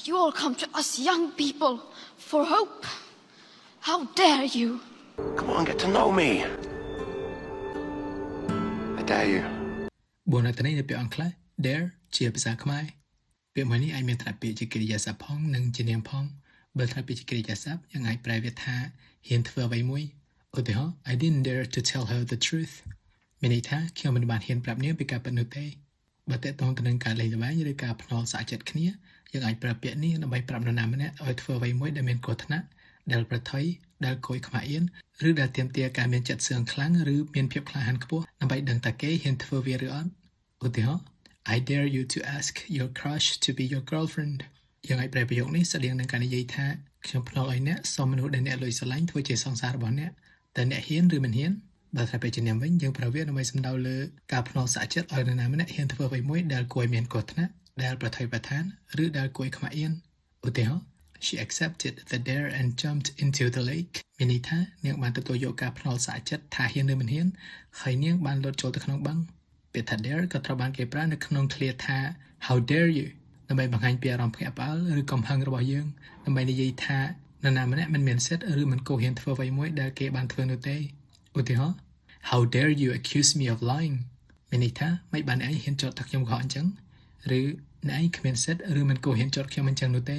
You all come to us young people for hope. How dare you? Come on, get to know me. I dare you. បុនតន័យនៃពាក្យអង់គ្លេស dare ជាភាសាខ្មែរពាក្យមួយនេះអាចមានត្រពាក្យជាកិរិយាសព្ទផងនិងជានាមផងបើត្រពាក្យជាកិរិយាសព្ទយើងអាចប្រែវាថាហ៊ានធ្វើអ្វីមួយឧទាហរណ៍ I didn't dare to tell her the truth មានន័យថាខ្ញុំមិនបានហ៊ានប្រាប់នាងពីការពិតនោះទេបើតើតើទៅនឹងការលេងល្បែងឬការភ្នាល់សាកចិត្តគ្នាយើងអាចប្រើពាក្យនេះដើម្បីប្រាប់នរណាម្នាក់ឲ្យធ្វើអ្វីមួយដែលមានគ្រោះថ្នាក់ដែលប្រថុយដែលគួយខ្មាស់អៀនឬដែលទាមទារការមានចិត្តសឿងខ្លាំងឬមានភាពក្លាហានខ្ពស់ដើម្បីដឹងតើគេហ៊ានធ្វើវាឬអត់ឧទាហរណ៍ I dare you to ask your crush to be your girlfriend យើងអាចប្រែប្រយោគនេះស្តៀងនឹងការនិយាយថាខ្ញុំភ្នាល់ឲ្យអ្នកសុំមនុស្សដែលអ្នកលួចស្រឡាញ់ធ្វើជាសង្សាររបស់អ្នកតើអ្នកហ៊ានឬមិនហ៊ានបើថាពេលជានាមវិញយើងប្រើវាដើម្បីសំដៅលើការភ្នាល់សាកចិត្តឲ្យនរណាម្នាក់ហ៊ានធ្វើអ្វីមួយដែលគួរឲ្យមានគ្រោះថ្នាក់ដែលប្រថុយប្រថានឬដែលគួរឲ្យខ្មាស់អៀនឧទាហរណ៍ She accepted the dare and jumped into the lake មានន័យថានាងបានទទួលយកការភ្នាល់សាកចិត្តថាហ៊ានឬមិនហ៊ានហើយនាងបានលោតចូលទៅក្នុងបឹងពាក្យថា dare ក៏ត្រូវបានគេប្រើនៅក្នុងឃ្លាថា How dare you ដើម្បីបង្ហាញពីអារម្មណ៍ភ្ញាក់ផ្អើលឬកំហឹងរបស់យើងដើម្បីនិយាយថានរណាម្នាក់មិនមានសិទ្ធិឬមិនគួរហ៊ានធ្វើអ្វីមួយដែលគេបានធ្វើនោះទេឧទាហរណ៍ How dare you accuse me of lying មានន័យថាមិនបានឯងហ៊ានចោទថាខ្ញុំកុហកអញ្ចឹងឬអ្នកឯងគ្មានសិទ្ធិឬមិនគួរហ៊ានចោទខ្ញុំអញ្ចឹងនោះទេ